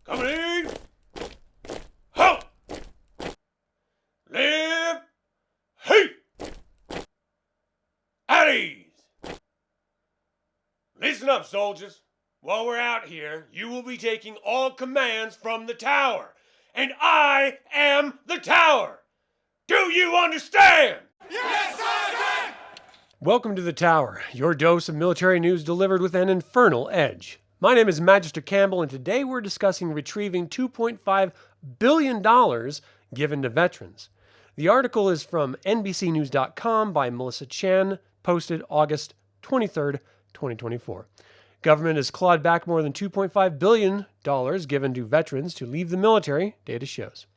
Coming! Halt! Live! Hey! At ease! Listen up, soldiers. While we're out here, you will be taking all commands from the tower. And I am the tower! Do you understand? Yes, Sergeant! Welcome to the Tower, your dose of military news delivered with an infernal edge. My name is Magister Campbell, and today we're discussing retrieving $2.5 billion given to veterans. The article is from NBCnews.com by Melissa Chan, posted August 23rd, 2024. Government has clawed back more than $2.5 billion given to veterans to leave the military, data shows.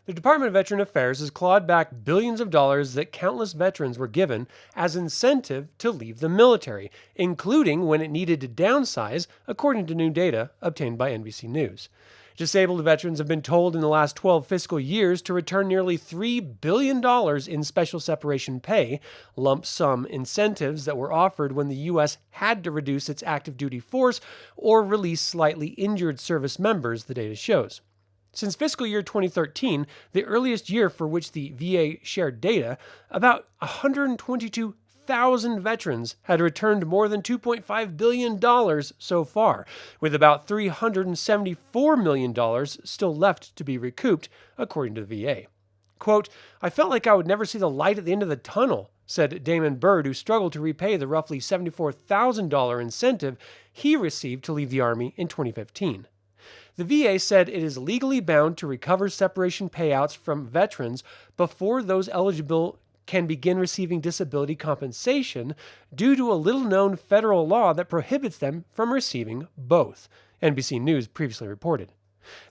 The Department of Veteran Affairs has clawed back billions of dollars that countless veterans were given as incentive to leave the military, including when it needed to downsize, according to new data obtained by NBC News. Disabled veterans have been told in the last 12 fiscal years to return nearly $3 billion in special separation pay, lump sum incentives that were offered when the U.S. had to reduce its active duty force or release slightly injured service members, the data shows. Since fiscal year 2013, the earliest year for which the VA shared data, about 122,000 veterans had returned more than $2.5 billion so far, with about $374 million still left to be recouped, according to the VA. Quote, "I felt like I would never see the light at the end of the tunnel," said Damon Bird, who struggled to repay the roughly $74,000 incentive he received to leave the Army in 2015. The VA said it is legally bound to recover separation payouts from veterans before those eligible can begin receiving disability compensation due to a little-known federal law that prohibits them from receiving both, NBC News previously reported.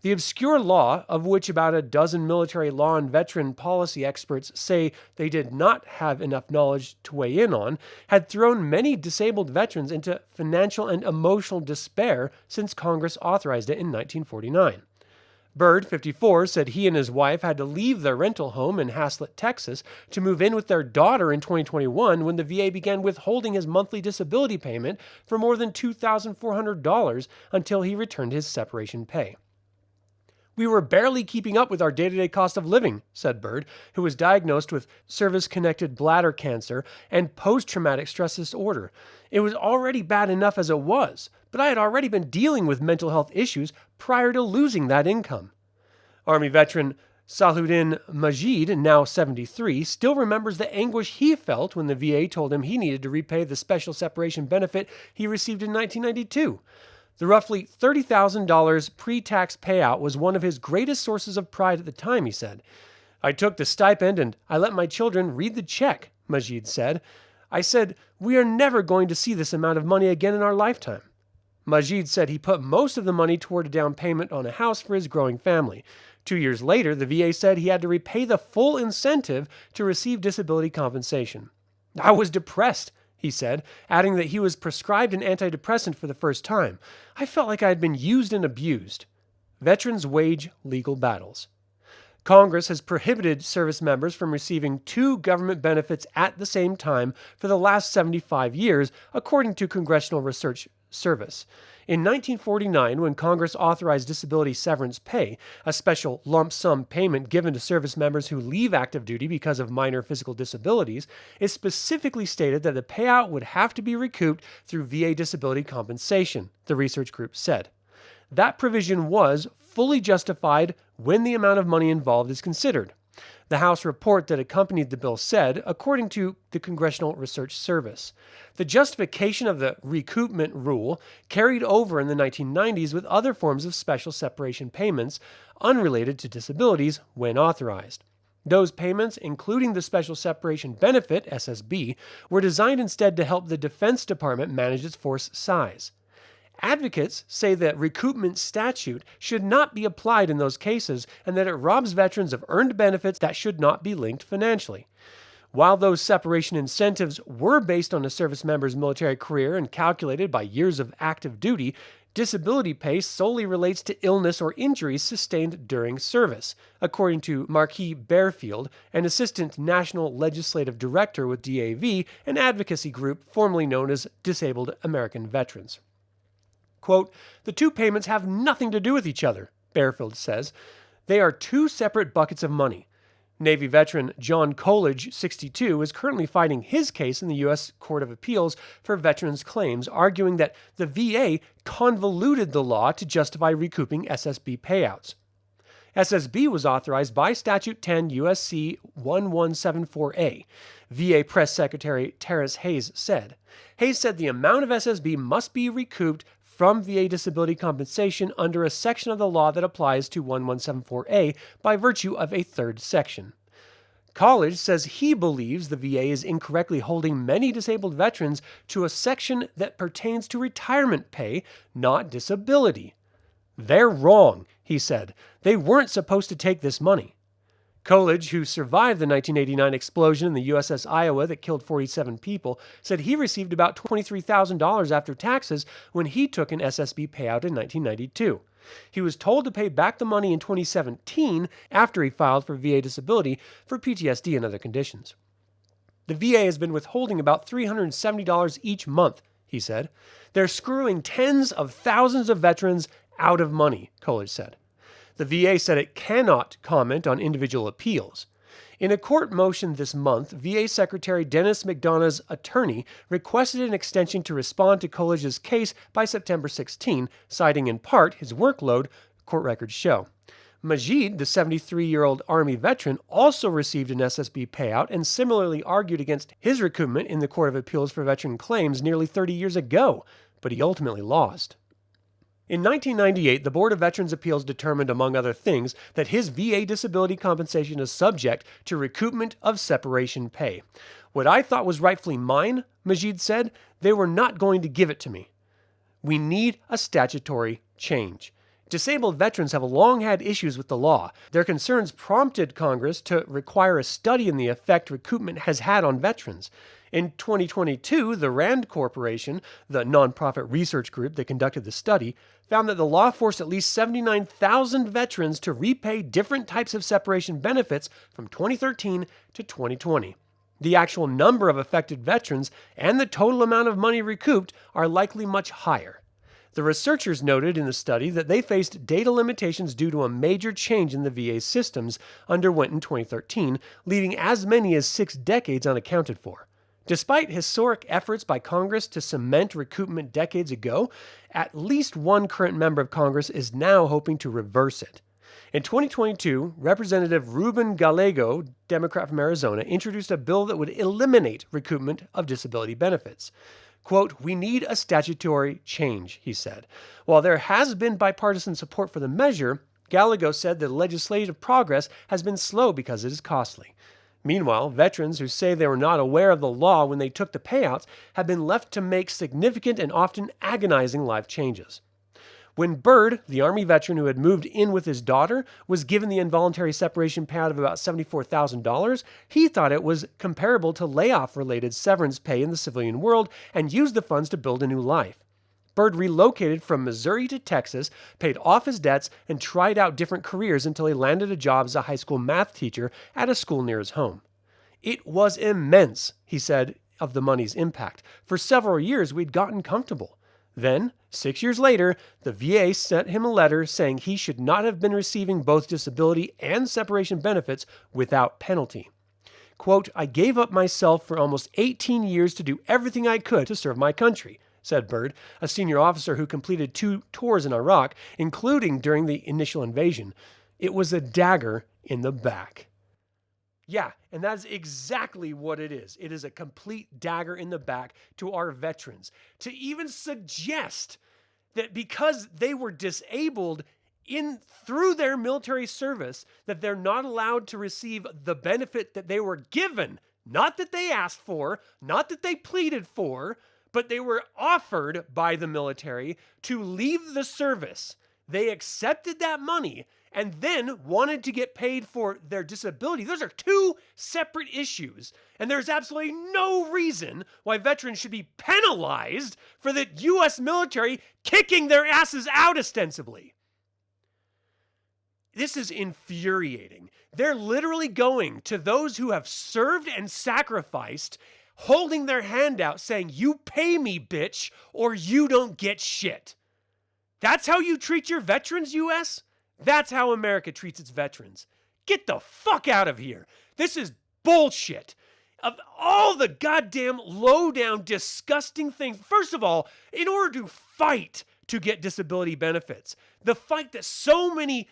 The obscure law, of which about a dozen military law and veteran policy experts say they did not have enough knowledge to weigh in on, had thrown many disabled veterans into financial and emotional despair since Congress authorized it in 1949. Bird, 54, said he and his wife had to leave their rental home in Haslett, Texas, to move in with their daughter in 2021 when the VA began withholding his monthly disability payment for more than $2,400 until he returned his separation pay. "We were barely keeping up with our day-to-day cost of living," said Bird, who was diagnosed with service-connected bladder cancer and post-traumatic stress disorder. "It was already bad enough as it was, but I had already been dealing with mental health issues prior to losing that income." Army veteran Salahuddin Majid, now 73, still remembers the anguish he felt when the VA told him he needed to repay the special separation benefit he received in 1992. The roughly $30,000 pre-tax payout was one of his greatest sources of pride at the time, he said. "I took the stipend and I let my children read the check," Majid said. "I said, we are never going to see this amount of money again in our lifetime." Majid said he put most of the money toward a down payment on a house for his growing family. 2 years later, the VA said he had to repay the full incentive to receive disability compensation. "I was depressed," he said, adding that he was prescribed an antidepressant for the first time. "I felt like I had been used and abused." Veterans wage legal battles. Congress has prohibited service members from receiving two government benefits at the same time for the last 75 years, according to Congressional Research Service. In 1949, when Congress authorized disability severance pay, a special lump sum payment given to service members who leave active duty because of minor physical disabilities, it specifically stated that the payout would have to be recouped through VA disability compensation, the research group said. That provision was fully justified when the amount of money involved is considered. The House report that accompanied the bill said, according to the Congressional Research Service, the justification of the recoupment rule carried over in the 1990s with other forms of special separation payments unrelated to disabilities when authorized. Those payments, including the Special Separation Benefit, SSB, were designed instead to help the Defense Department manage its force size. Advocates say that recoupment statute should not be applied in those cases and that it robs veterans of earned benefits that should not be linked financially. While those separation incentives were based on a service member's military career and calculated by years of active duty, disability pay solely relates to illness or injuries sustained during service, according to Marquis Bearfield, an assistant national legislative director with DAV, an advocacy group formerly known as Disabled American Veterans. Quote, "The two payments have nothing to do with each other," Bearfield says. "They are two separate buckets of money." Navy veteran John Coolidge, 62, is currently fighting his case in the U.S. Court of Appeals for veterans' claims, arguing that the VA convoluted the law to justify recouping SSB payouts. SSB was authorized by Statute 10 U.S.C. 1174A. VA Press Secretary Terrace Hayes said. Hayes said the amount of SSB must be recouped from VA disability compensation under a section of the law that applies to 1174A by virtue of a third section. College says he believes the VA is incorrectly holding many disabled veterans to a section that pertains to retirement pay, not disability. "They're wrong," he said. "They weren't supposed to take this money." Coolidge, who survived the 1989 explosion in the USS Iowa that killed 47 people, said he received about $23,000 after taxes when he took an SSB payout in 1992. He was told to pay back the money in 2017 after he filed for VA disability for PTSD and other conditions. "The VA has been withholding about $370 each month," he said. "They're screwing tens of thousands of veterans out of money," Coolidge said. The VA said it cannot comment on individual appeals. In a court motion this month, VA Secretary Dennis McDonough's attorney requested an extension to respond to Coolidge's case by September 16, citing in part his workload, court records show. Majid, the 73-year-old Army veteran, also received an SSB payout and similarly argued against his recoupment in the Court of Appeals for Veteran Claims nearly 30 years ago, but he ultimately lost. In 1998, the Board of Veterans' Appeals determined, among other things, that his VA disability compensation is subject to recoupment of separation pay. "What I thought was rightfully mine," Majid said, "they were not going to give it to me. We need a statutory change." Disabled veterans have long had issues with the law. Their concerns prompted Congress to require a study in the effect recoupment has had on veterans. In 2022, the RAND Corporation, the nonprofit research group that conducted the study, found that the law forced at least 79,000 veterans to repay different types of separation benefits from 2013 to 2020. The actual number of affected veterans and the total amount of money recouped are likely much higher. The researchers noted in the study that they faced data limitations due to a major change in the VA systems underwent in 2013, leaving as many as 6 decades unaccounted for. Despite historic efforts by Congress to cement recoupment decades ago, at least one current member of Congress is now hoping to reverse it. In 2022, Representative Ruben Gallego, Democrat from Arizona, introduced a bill that would eliminate recoupment of disability benefits. Quote, "We need a statutory change," he said. While there has been bipartisan support for the measure, Gallego said the legislative progress has been slow because it is costly. Meanwhile, veterans who say they were not aware of the law when they took the payouts have been left to make significant and often agonizing life changes. When Byrd, the Army veteran who had moved in with his daughter, was given the involuntary separation payout of about $74,000, he thought it was comparable to layoff-related severance pay in the civilian world and used the funds to build a new life. Byrd relocated from Missouri to Texas, paid off his debts, and tried out different careers until he landed a job as a high school math teacher at a school near his home. "It was immense," he said, of the money's impact. "For several years, we'd gotten comfortable. Then, 6 years later, the VA sent him a letter saying he should not have been receiving both disability and separation benefits without penalty. Quote, I gave up myself for almost 18 years to do everything I could to serve my country," said Byrd, a senior officer who completed 2 tours in Iraq, including during the initial invasion. "It was a dagger in the back." Yeah, and that's exactly what it is. It is a complete dagger in the back to our veterans. To even suggest that because they were disabled through their military service, that they're not allowed to receive the benefit that they were given, not that they asked for, not that they pleaded for, but they were offered by the military to leave the service. They accepted that money and then wanted to get paid for their disability. Those are 2 separate issues. And there's absolutely no reason why veterans should be penalized for the U.S. military kicking their asses out ostensibly. This is infuriating. They're literally going to those who have served and sacrificed, holding their hand out saying, "You pay me, bitch, or you don't get shit." That's how you treat your veterans, U.S.? That's how America treats its veterans. Get the fuck out of here. This is bullshit. Of all the goddamn low-down, disgusting things, first of all, in order to fight to get disability benefits, the fight that so many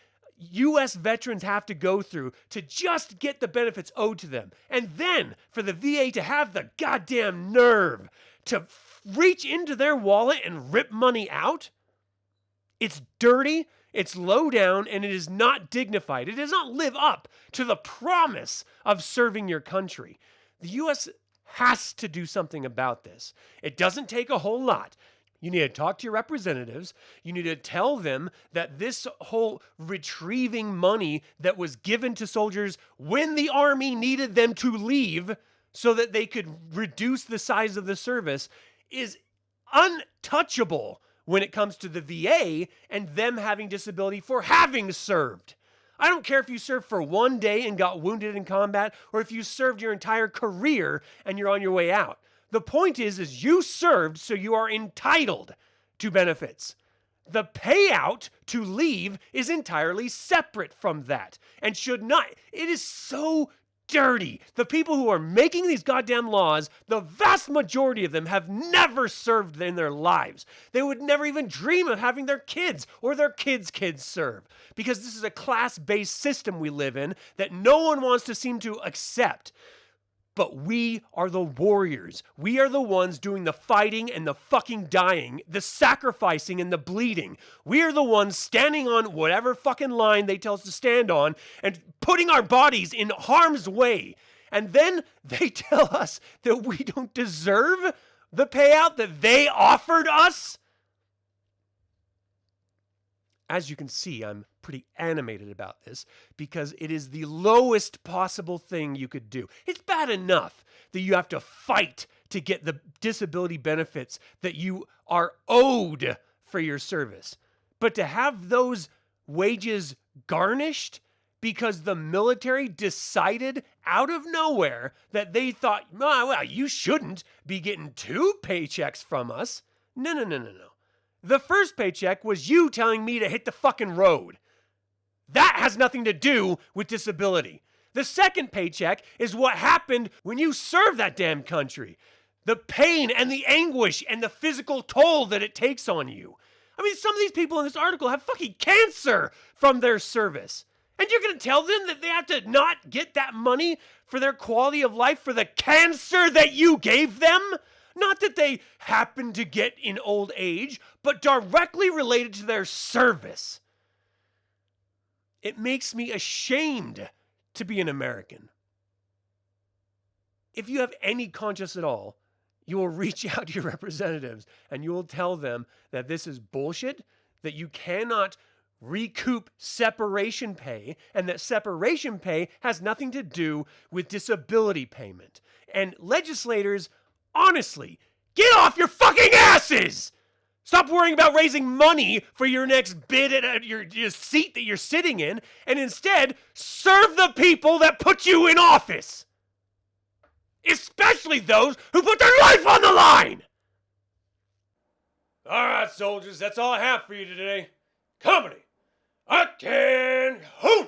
U.S. veterans have to go through to just get the benefits owed to them, and then for the VA to have the goddamn nerve to reach into their wallet and rip money out, it's dirty, it's low down, and it is not dignified. It does not live up to the promise of serving your country. The U.S. has to do something about this. It doesn't take a whole lot. You need to talk to your representatives. You need to tell them that this whole retrieving money that was given to soldiers when the Army needed them to leave so that they could reduce the size of the service is untouchable when it comes to the VA and them having disability for having served. I don't care if you served for one day and got wounded in combat, or if you served your entire career and you're on your way out. The point is you served, so you are entitled to benefits. The payout to leave is entirely separate from that and should not. It is so dirty. The people who are making these goddamn laws, the vast majority of them have never served in their lives. They would never even dream of having their kids or their kids' kids serve, because this is a class-based system we live in that no one wants to seem to accept. But we are the warriors. We are the ones doing the fighting and the fucking dying, the sacrificing and the bleeding. We are the ones standing on whatever fucking line they tell us to stand on and putting our bodies in harm's way. And then they tell us that we don't deserve the payout that they offered us. As you can see, I'm pretty animated about this because it is the lowest possible thing you could do. It's bad enough that you have to fight to get the disability benefits that you are owed for your service. But to have those wages garnished because the military decided out of nowhere that they thought, oh, well, you shouldn't be getting 2 paychecks from us. No. The first paycheck was you telling me to hit the fucking road. That has nothing to do with disability. The second paycheck is what happened when you served that damn country. The pain and the anguish and the physical toll that it takes on you. I mean, some of these people in this article have fucking cancer from their service. And you're going to tell them that they have to not get that money for their quality of life for the cancer that you gave them? Not that they happen to get in old age, but directly related to their service. It makes me ashamed to be an American. If you have any conscience at all, you will reach out to your representatives and you will tell them that this is bullshit, that you cannot recoup separation pay, and that separation pay has nothing to do with disability payment. And legislators, honestly, get off your fucking asses! Stop worrying about raising money for your next bid at your seat that you're sitting in, and instead serve the people that put you in office. Especially those who put their life on the line! All right, soldiers, that's all I have for you today. Company, I can hoot!